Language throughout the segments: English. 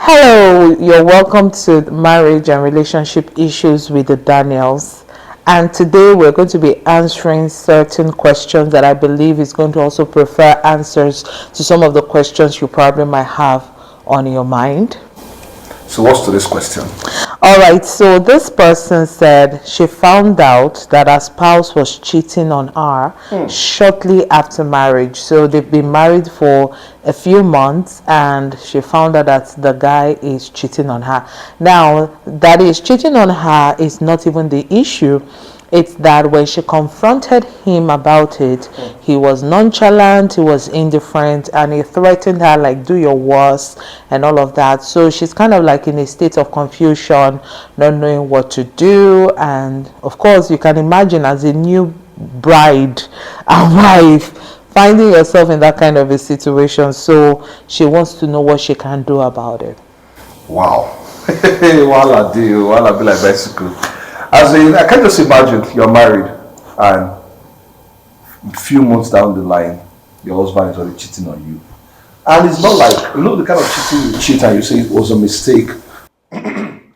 Hello, you're welcome to Marriage and Relationship Issues with the Daniels. And today we're going to be answering certain questions that I believe is going to also prefer answers to some of the questions you probably might have on your mind. So what's today's question? All right, so this person said she found out that her spouse was cheating on her shortly after marriage. So they've been married for a few months and she found out that the guy is cheating on her. Now, that is cheating on her is not even the issue. It's that when she confronted him about it, he was nonchalant, he was indifferent, and he threatened her like, do your worst and all of that. So she's kind of like in a state of confusion, not knowing what to do. And of course, you can imagine as a new bride and wife, finding yourself in that kind of a situation. So she wants to know what she can do about it. Wow. While I do, while I be like bicycle. As in, I can just imagine you're married and a few months down the line, your husband is already cheating on you. And it's not like, the kind of cheating you cheat and you say it was a mistake.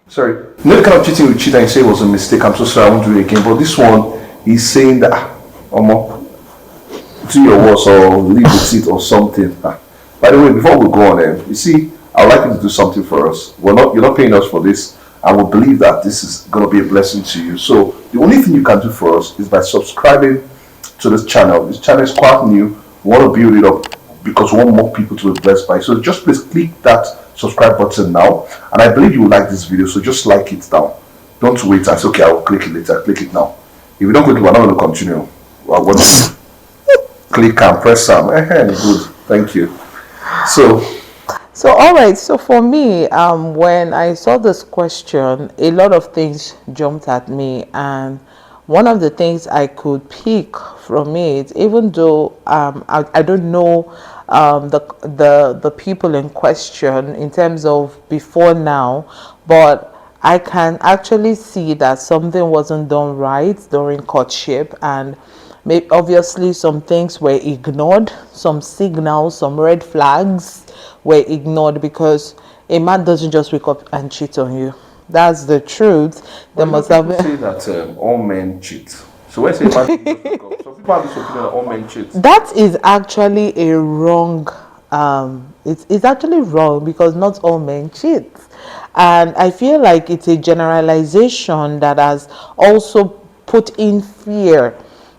Sorry. The kind of cheating you cheat and you say it was a mistake. I'm so sorry, I won't do it again. But this one, he's saying that, do your worst or leave with it or something. By the way, before we go on, you see, I'd like you to do something for us. You're not paying us for this. I will believe that this is going to be a blessing to you. So the only thing you can do for us is by subscribing to this channel. This channel is quite new. We want to build it up because we want more people to be blessed by it. So just please click that subscribe button now. And I believe you will like this video. So just like it now. Don't wait and say, okay, I will click it later. Click it now. If you don't click it, we're not going to continue. Well, what click and press some. Good. Thank you. So all right, so for me, when I saw this question, a lot of things jumped at me, and one of the things I could pick from it, even though I don't know the people in question in terms of before now, but I can actually see that something wasn't done right during courtship, and obviously some things were ignored, some signals, some red flags were ignored, because a man doesn't just wake up and cheat on you. That's the truth. There must have been say that all men cheat. So when say man doesn't wake up, some people have this opinion that all men cheat. That is actually a wrong. It's actually wrong, because not all men cheat, and I feel like it's a generalization that has also put in fear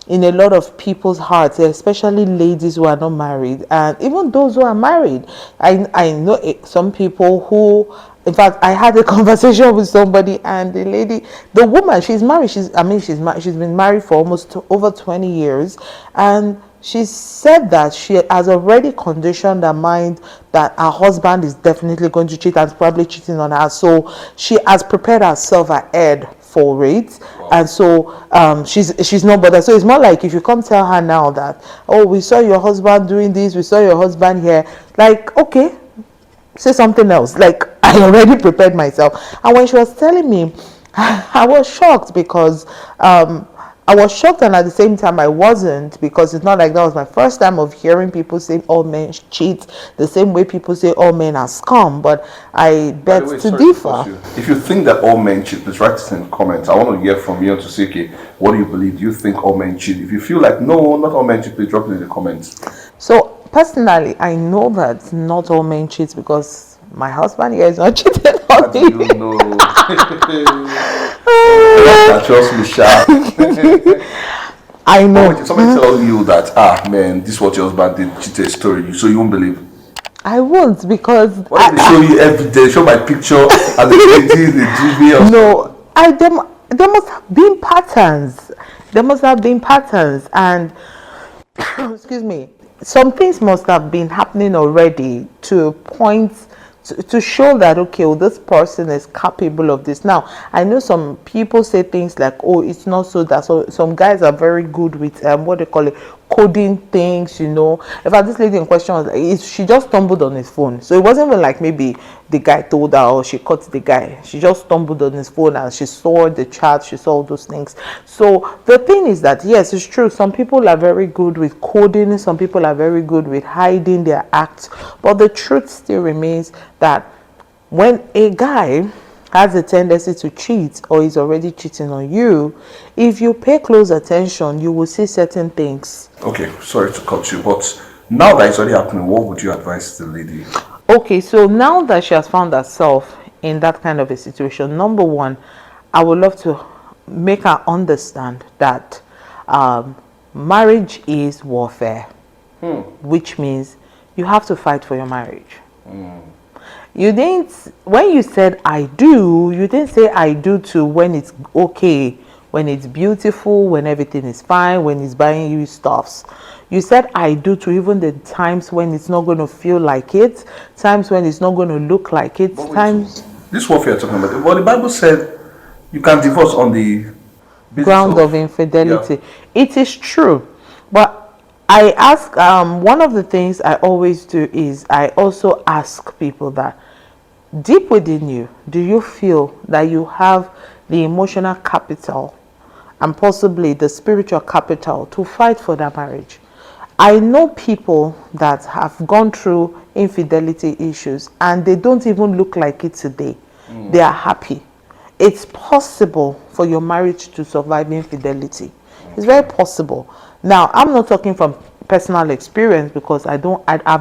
in a lot of people's hearts, especially ladies who are not married, and even those who are married. I know some people who, in fact, I had a conversation with somebody, and the woman, she's married. She's been married for almost over 20 years, and she said that she has already conditioned her mind that her husband is definitely going to cheat and is probably cheating on her. So she has prepared herself ahead for it. Wow. And so she's not bothered. So it's more like if you come tell her now that, oh, we saw your husband doing this, we saw your husband here, like, okay, say something else. Like, I already prepared myself. And when she was telling me, I was shocked, because I was shocked, and at the same time I wasn't, because it's not like that was my first time of hearing people say all men cheat, the same way people say all men are scum. But I beg to differ. If you think that all men cheat, please write it in the comments. I want to hear from you to say, okay, what do you believe? Do you think all men cheat? If you feel like no, not all men cheat, please drop it in the comments. So personally, I know that not all men cheat, because my husband here is not cheating on me. You know. Trust me, Sha. I know. If somebody tell you that, man, this is what your husband did, cheated a story, so you won't believe? I won't, because why they show you every day, show my picture and the TV. No, there must have been patterns. There must have been patterns, and excuse me, some things must have been happening already to point to show that, okay, well, this person is capable of this. Now, I know some people say things like, oh, it's not so that. So some guys are very good with what they call it, coding things, In fact, this lady in question was like, she just stumbled on his phone. So it wasn't even like maybe the guy told her or she caught the guy. She just stumbled on his phone and she saw the chat, she saw all those things. So the thing is that, yes, it's true. Some people are very good with coding. Some people are very good with hiding their acts. But the truth still remains that When a guy has a tendency to cheat or is already cheating on you, if you pay close attention, you will see certain things. Okay, sorry to cut you, but now that it's already happening, what would you advise the lady? Okay, so now that she has found herself in that kind of a situation, number one, I would love to make her understand that marriage is warfare, which means you have to fight for your marriage. You didn't, when you said I do, you didn't say I do to when it's okay, when it's beautiful, when everything is fine, when it's buying you stuffs. You said I do to even the times when it's not going to feel like it, times when it's not going to look like it, times This warfare you're talking about, well, the Bible said you can divorce on the basis ground of of, yeah. infidelity. It is true, but I ask, one of the things I always do is I also ask people that deep within you, do you feel that you have the emotional capital and possibly the spiritual capital to fight for that marriage? I know people that have gone through infidelity issues and they don't even look like it today. They are happy. It's possible for your marriage to survive infidelity. It's very possible. Now, I'm not talking from personal experience because I've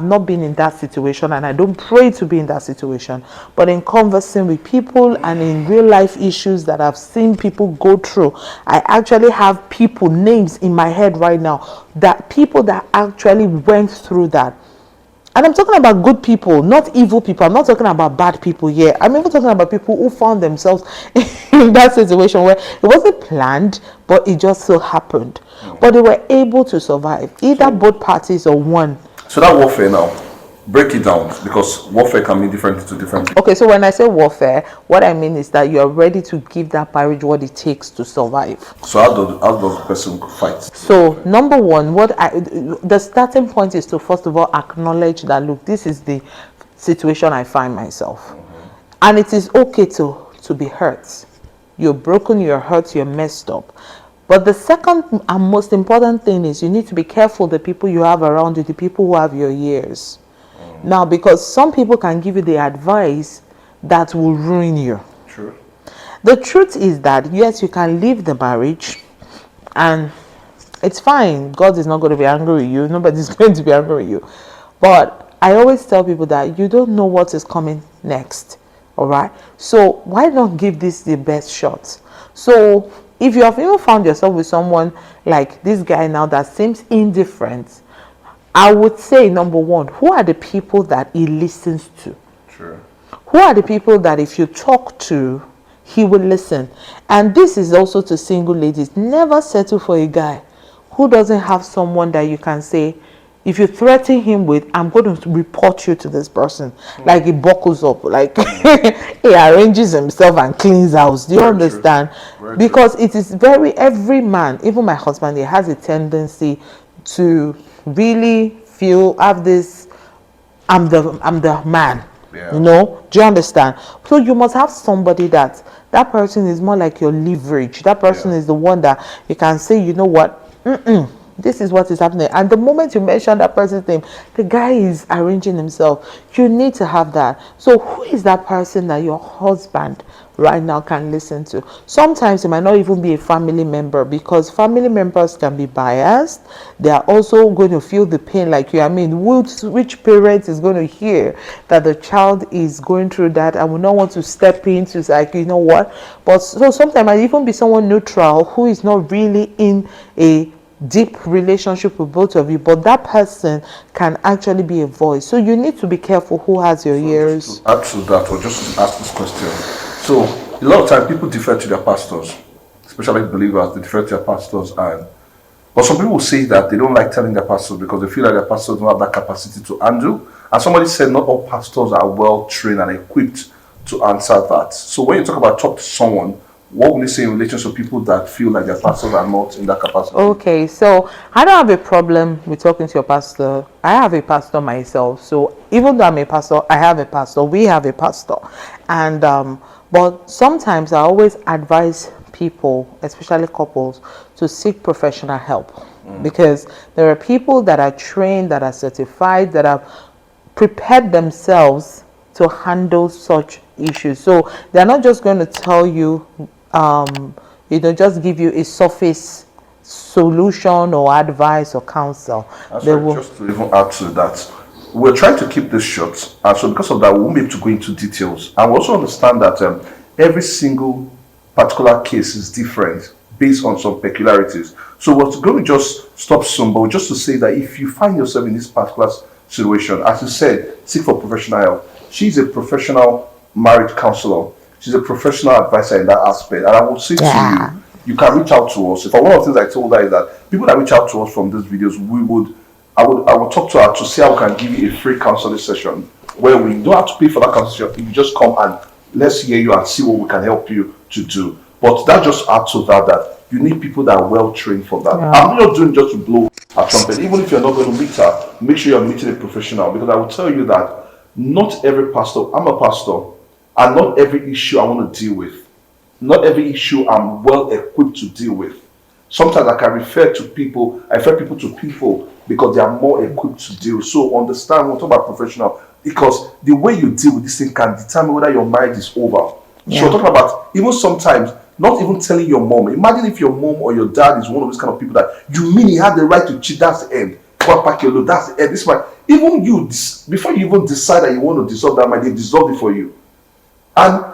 not been in that situation and I don't pray to be in that situation. But in conversing with people and in real life issues that I've seen people go through, I actually have people, names in my head right now, that people that actually went through that. And I'm talking about good people, not evil people. I'm not talking about bad people here. I'm even talking about people who found themselves in that situation where it wasn't planned, but it just so happened. But they were able to survive, either both parties or one. So that warfare now, break it down, because warfare can mean different to different people. Okay, so when I say warfare, what I mean is that you are ready to give that marriage what it takes to survive. So how does the person fight? So number one, the starting point is to first of all acknowledge that, look, this is the situation I find myself, and it is okay to be hurt. You're broken, you're hurt, you're messed up. But the second and most important thing is you need to be careful the people you have around you, the people who have your ears. Now, because some people can give you the advice that will ruin you. True. The truth is that, yes, you can leave the marriage and it's fine. God is not going to be angry with you. Nobody's going to be angry with you. But I always tell people that you don't know what is coming next. All right? So why not give this the best shot? So if you have even found yourself with someone like this guy now that seems indifferent, I would say, number one, who are the people that he listens to? True. Who are the people that if you talk to, he will listen? And this is also to single ladies. Never settle for a guy who doesn't have someone that you can say, if you threaten him with, I'm going to report you to this person. Like he buckles up, like he arranges himself and cleans house. Do you Very understand? Very Because it is every man, even my husband, he has a tendency to really have this, I'm the man. Yeah. You know, do you understand? So you must have somebody that person is more like your leverage. That person is the one that you can say, you know what, this is what is happening. And the moment you mention that person's name, the guy is arranging himself. You need to have that. So who is that person that your husband right now can listen to? Sometimes it might not even be a family member, because family members can be biased. They are also going to feel the pain like you. I mean, which parent is going to hear that the child is going through that and will not want to step in to say, like, you know what? But so sometimes it might even be someone neutral who is not really in a deep relationship with both of you, but that person can actually be a voice. So you need to be careful who has your ears. Just to add to that, or just to ask this question. So a lot of time people defer to their pastors, especially believers. They defer to their pastors, but some people say that they don't like telling their pastors because they feel like their pastors don't have that capacity to handle. And somebody said not all pastors are well trained and equipped to answer that. So when you talk to someone, what would you say in relation to people that feel like their pastors are not in that capacity? Okay, so I don't have a problem with talking to your pastor. I have a pastor myself. So even though I'm a pastor, I have a pastor. We have a pastor. And but sometimes I always advise people, especially couples, to seek professional help. Because there are people that are trained, that are certified, that have prepared themselves to handle such issues. So they're not just going to tell you, just give you a surface solution or advice or counsel. That's They right. will, Just to even add to that, we're trying to keep this short, and so because of that, we won't be able to go into details. And we also understand that every single particular case is different based on some peculiarities. So we're going to just stop soon, but just to say that if you find yourself in this particular situation, as you said, seek for professional help. She's a professional marriage counselor. She's a professional advisor in that aspect. And I will say to yeah. you, you can reach out to us. If one of the things I told her is that people that reach out to us from these videos, I would talk to her to see how we can give you a free counseling session where we don't have to pay for that counseling session. You just come and let's hear you and see what we can help you to do. But that just adds to that you need people that are well trained for that. Yeah. I'm not doing just to blow a trumpet. Even if you're not going to meet her, make sure you're meeting a professional, because I will tell you that not every pastor, I'm a pastor, and not every issue I want to deal with. Not every issue I'm well equipped to deal with. Sometimes I can refer people to people because they are more equipped to deal. So understand, we'll talk about professional, because the way you deal with this thing can determine whether your marriage is over. Yeah. So we're talking about even sometimes not even telling your mom. Imagine if your mom or your dad is one of these kind of people that you mean he had the right to cheat, that's the end. Go pack your load, that's the end. This might even you before you even decide that you want to dissolve that, might they dissolve it for you. And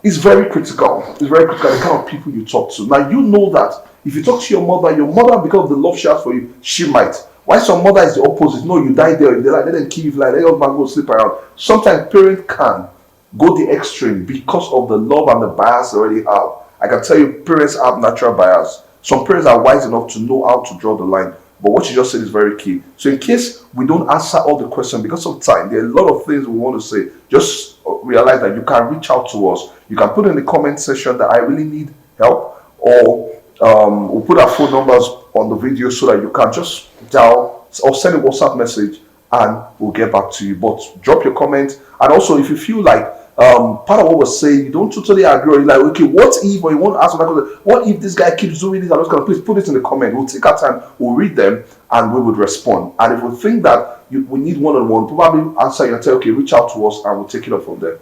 it's very critical. It's very critical the kind of people you talk to. Now you know that if you talk to your mother, because of the love she has for you, she might. Why some mother is the opposite? No, you die there. They like let them kill you, like let your man go sleep around. Sometimes parents can go the extreme because of the love and the bias they already have. I can tell you, parents have natural bias. Some parents are wise enough to know how to draw the line. But what you just said is very key. So in case we don't answer all the questions because of time, there are a lot of things we want to say. Just realize that you can reach out to us. You can put in the comment section that I really need help, or we'll put our phone numbers on the video so that you can just dial or send a WhatsApp message and we'll get back to you. But drop your comment. And also, if you feel like part of what we're saying, you don't totally agree, or you're like, okay, what if, or you want to ask another question, what if this guy keeps doing this? I'm just going to please put it in the comment. We'll take our time, we'll read them, and we would respond. And if we think that we need one-on-one, probably answer you and say, okay, reach out to us, and we'll take it up from there.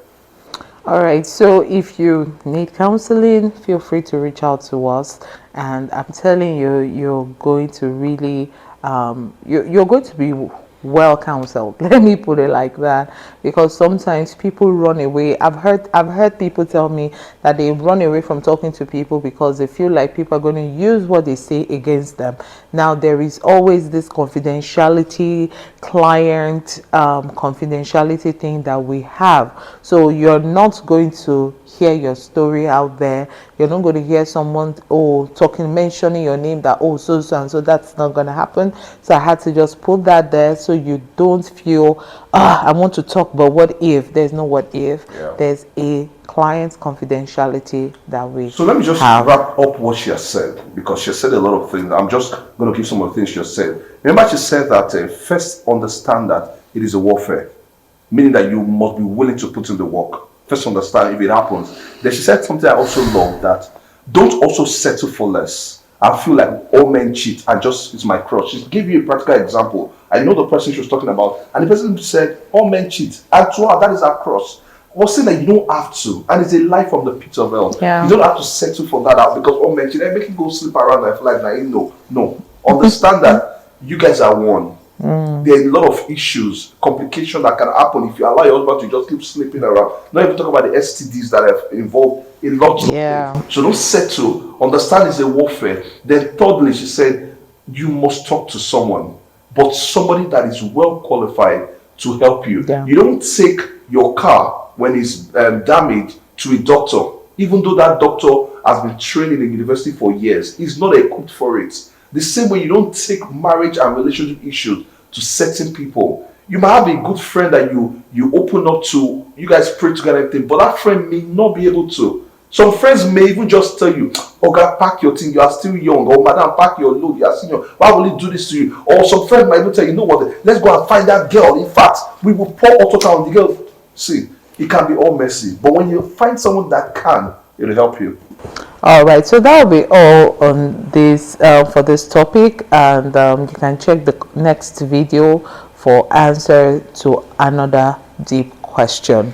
All right, so if you need counseling, feel free to reach out to us, and I'm telling you, you're going to really you're going to be well counseled. Let me put it like that, because sometimes people run away. I've heard people tell me that they run away from talking to people because they feel like people are going to use what they say against them. Now there is always this confidentiality, client confidentiality thing that we have. So you're not going to hear your story out there. You're not going to hear someone mentioning your name, that so and so. That's not going to happen. So I had to just put that there so you don't feel I want to talk, but what if? There's no what if. Yeah. There's a client's confidentiality that we So let me just have. wrap up what she has said, because she said a lot of things. I'm just going to give some of the things she has said. Remember, she said that first understand that it is a warfare, meaning that you must be willing to put in the work. First understand if it happens. Then she said something I also love, that don't also settle for less. I feel like all men cheat and just it's my cross. She gave you a practical example. I know the person she was talking about, and the person said all men cheat, and to her that is our cross. I was saying that you don't have to, and it's a lie from the pit of hell. Yeah. You don't have to settle for that out because all men cheat. I make you go sleep around and feel like no. Understand that you guys are one. There are a lot of issues, complications that can happen if you allow your husband to just keep sleeping around. Not even talk about the STDs that have involved a lot of things. So don't settle. Understand it's a warfare. Then thirdly, she said, you must talk to someone, but somebody that is well qualified to help you. Yeah. You don't take your car when it's damaged to a doctor, even though that doctor has been trained in the university for years. He's not equipped for it. The same way you don't take marriage and relationship issues to certain people. You might have a good friend that you open up to, you guys pray together and everything, but that friend may not be able to. Some friends may even just tell you, oh God, pack your thing, you are still young, or madam, pack your load, you are still young, why will he do this to you? Or some friends might even tell you, know what, let's go and find that girl. In fact, we will pour hot water on the girl. See, it can be all messy, but when you find someone that can, it'll help you. All right, so that will be all on this for this topic, and you can check the next video for answer to another deep question.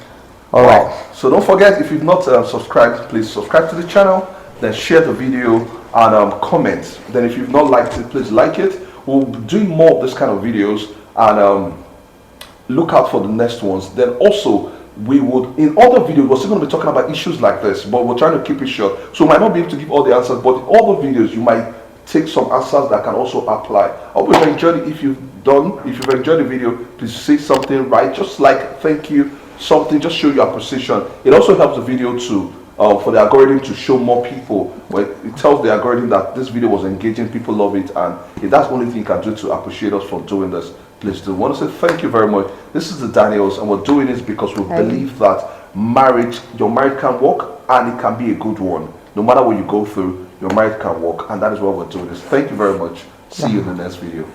All right. Wow. So don't forget, if you've not subscribed, please subscribe to the channel, then share the video and comment. Then if you've not liked it, please like it. We'll be doing more of this kind of videos, and look out for the next ones. Then also, we would, in other videos, we're still going to be talking about issues like this, but we're trying to keep it short. So we might not be able to give all the answers, but in other videos, you might take some answers that can also apply. I hope you've enjoyed it. If you've enjoyed the video, please say something, right? Just like thank you, something, just show your appreciation. It also helps the video to for the algorithm to show more people. Well, it tells the algorithm that this video was engaging, people love it, and if that's the only thing you can do to appreciate us for doing this, please do. I want to say thank you very much. This is the Daniels, and we're doing this because we believe that your marriage can work, and it can be a good one. No matter what you go through, your marriage can work, and that is why we're doing this. Thank you very much. See you in the next video.